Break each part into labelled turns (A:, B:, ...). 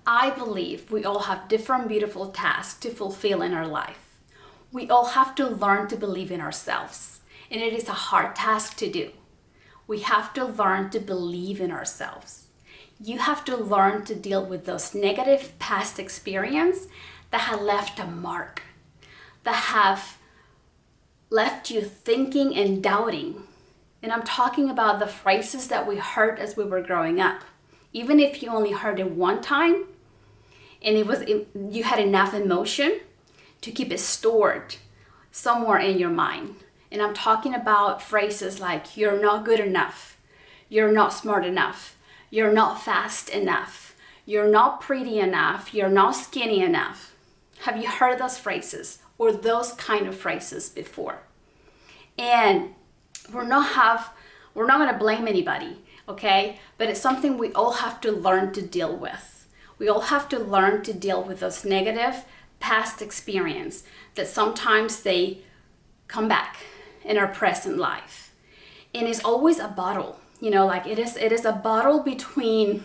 A: I believe we all have different beautiful tasks to fulfill in our life. We all have to learn to believe in ourselves, and it is a hard task to do. We have to learn to believe in ourselves. You have to learn to deal with those negative past experiences that have left a mark, that have left you thinking and doubting. And I'm talking about the phrases that we heard as we were growing up. Even if you only heard it one time, and you had enough emotion to keep it stored somewhere in your mind. And I'm talking about phrases like, you're not good enough, you're not smart enough, you're not fast enough, you're not pretty enough, you're not skinny enough. Have you heard those phrases or those kind of phrases before? And we're not going to blame anybody, okay? But it's something we all have to learn to deal with. We all have to learn to deal with those negative past experience that sometimes they come back in our present life. And it's always a battle, like it is a battle between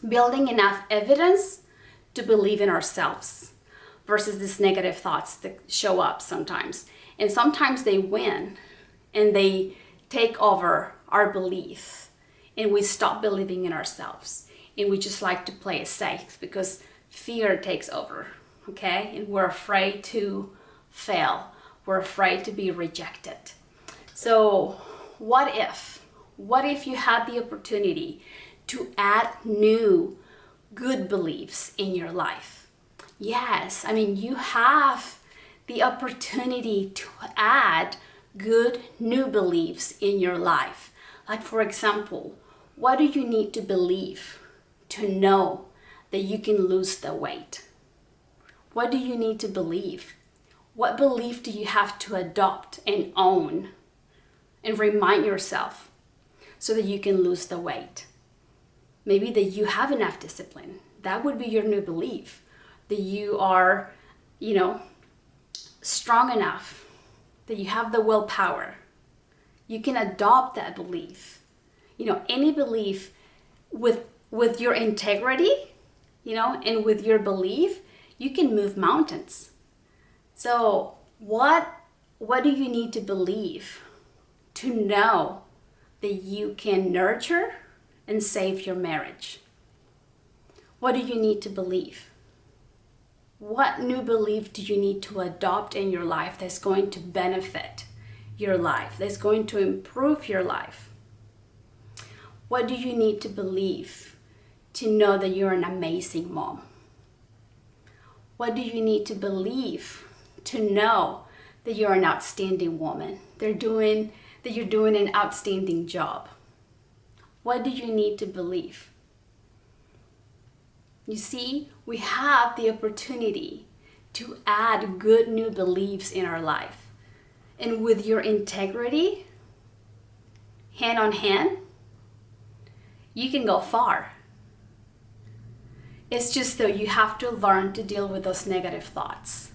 A: building enough evidence to believe in ourselves versus these negative thoughts that show up sometimes. And sometimes they win and they take over our belief and we stop believing in ourselves. And we just like to play it safe because fear takes over, okay? And we're afraid to fail. We're afraid to be rejected. So what if you had the opportunity to add new good beliefs in your life? Yes, you have the opportunity to add good new beliefs in your life. Like, for example, what do you need to believe to know that you can lose the weight? What do you need to believe? What belief do you have to adopt and own and remind yourself so that you can lose the weight? Maybe that you have enough discipline. That would be your new belief. That you are, strong enough. That you have the willpower. You can adopt that belief. Any belief with your integrity, and with your belief, you can move mountains. So what do you need to believe to know that you can nurture and save your marriage? What do you need to believe? What new belief do you need to adopt in your life that's going to benefit your life, that's going to improve your life? What do you need to believe to know that you're an amazing mom? What do you need to believe to know that you're an outstanding woman? That you're doing an outstanding job? What do you need to believe? You see, we have the opportunity to add good new beliefs in our life. And with your integrity, hand on hand, you can go far. It's just that you have to learn to deal with those negative thoughts.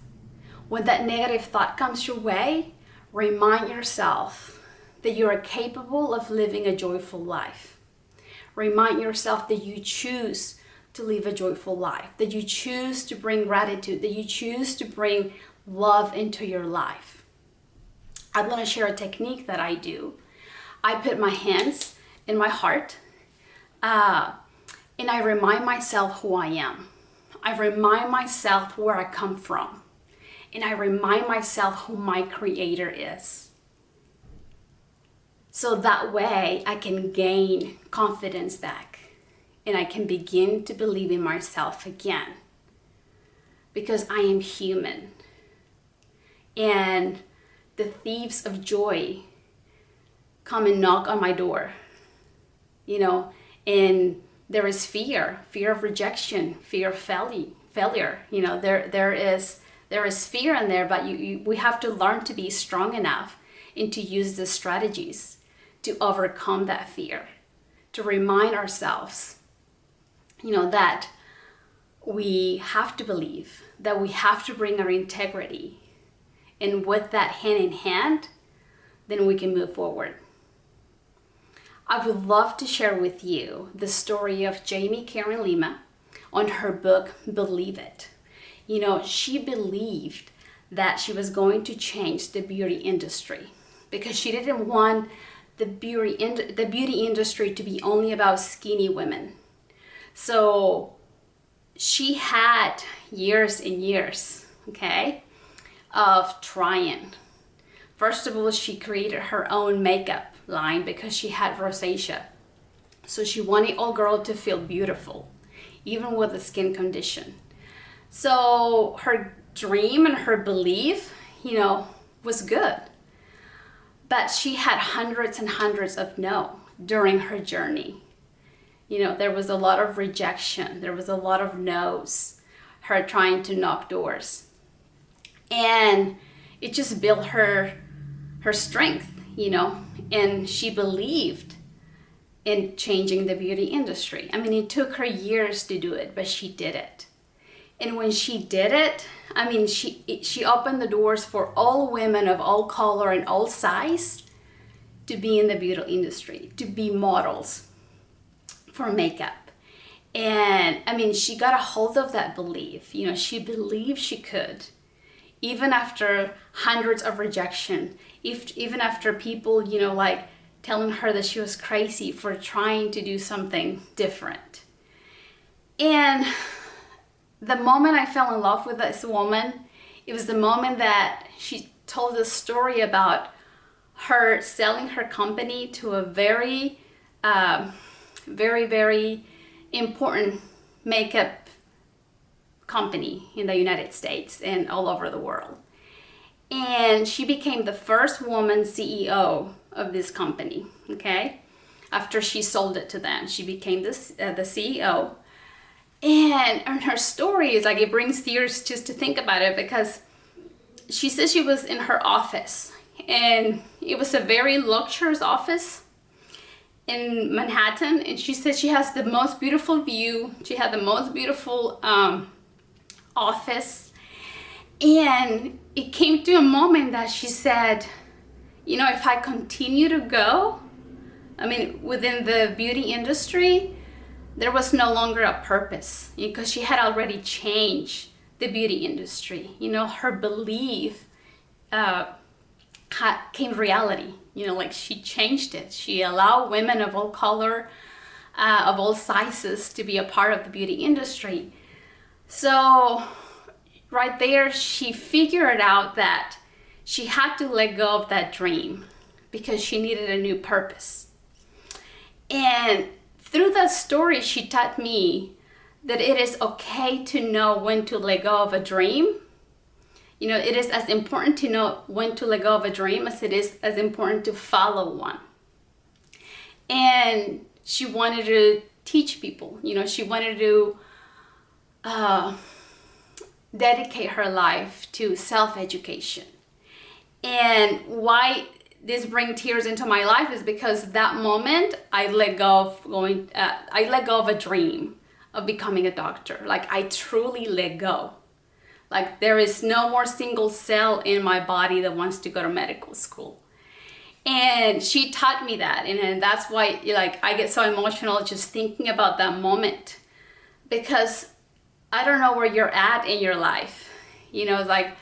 A: When that negative thought comes your way, remind yourself that you are capable of living a joyful life. Remind yourself that you choose to live a joyful life, that you choose to bring gratitude, that you choose to bring love into your life. I'm going to share a technique that I do. I put my hands in my heart, and I remind myself who I am. I remind myself where I come from. And I remind myself who my creator is. So that way I can gain confidence back. And I can begin to believe in myself again. Because I am human. And the thieves of joy come and knock on my door. And there is fear of rejection, fear of failure. There is fear in there, but we have to learn to be strong enough and to use the strategies to overcome that fear, to remind ourselves, that we have to believe, that we have to bring our integrity, and with that hand in hand, then we can move forward. I would love to share with you the story of Jamie Karen Lima, on her book, Believe It. You know, she believed that she was going to change the beauty industry because she didn't want the beauty industry to be only about skinny women. So she had years and years, okay, of trying. First of all, she created her own makeup line because she had rosacea. So she wanted all girls to feel beautiful, even with a skin condition. So her dream and her belief, you know, was good. But she had hundreds and hundreds of no during her journey. You know, there was a lot of rejection. There was a lot of no's, her trying to knock doors. And it just built her strength, you know, and she believed in changing the beauty industry. I mean, it took her years to do it, but she did it. And when she did it, I mean, she opened the doors for all women of all color and all size to be in the beauty industry, to be models for makeup. And I mean, she got a hold of that belief. You know, she believed she could, even after hundreds of rejection, even after people, you know, like telling her that she was crazy for trying to do something different. And the moment I fell in love with this woman, it was the moment that she told the story about her selling her company to a very, very important makeup company in the United States and all over the world. And she became the first woman CEO of this company, okay? After she sold it to them, she became the CEO. And her story is like, it brings tears just to think about it, because she says she was in her office, and it was a very luxurious office in Manhattan. And she said she has the most beautiful view. She had the most beautiful office. And it came to a moment that she said, you know, if I continue to go, I mean, within the beauty industry, there was no longer a purpose, because she had already changed the beauty industry. You know, her belief came reality. You know, like she changed it. She allowed women of all color, of all sizes, to be a part of the beauty industry. So right there, she figured out that she had to let go of that dream because she needed a new purpose. And through that story, she taught me that it is okay to know when to let go of a dream. You know, it is as important to know when to let go of a dream as it is as important to follow one. And she wanted to teach people, you know, she wanted to dedicate her life to self-education. And why this brings tears into my life is because that moment I let go of a dream of becoming a doctor. Like, I truly let go. Like, there is no more single cell in my body that wants to go to medical school. And she taught me that, and that's why, like, I get so emotional just thinking about that moment, because I don't know where you're at in your life. You know, like,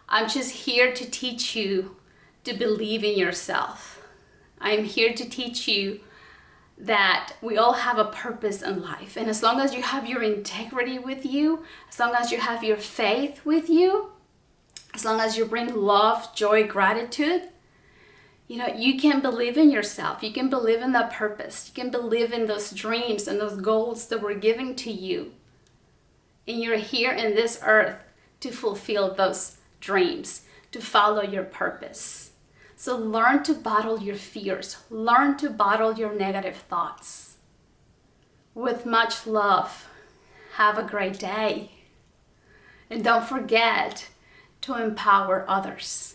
A: I'm just here to teach you to believe in yourself. I'm here to teach you that we all have a purpose in life. And as long as you have your integrity with you, as long as you have your faith with you, as long as you bring love, joy, gratitude, you know, you can believe in yourself. You can believe in that purpose. You can believe in those dreams and those goals that were given to you. And you're here in this earth to fulfill those dreams, to follow your purpose. So learn to bottle your fears. Learn to bottle your negative thoughts. With much love, have a great day. And don't forget to empower others.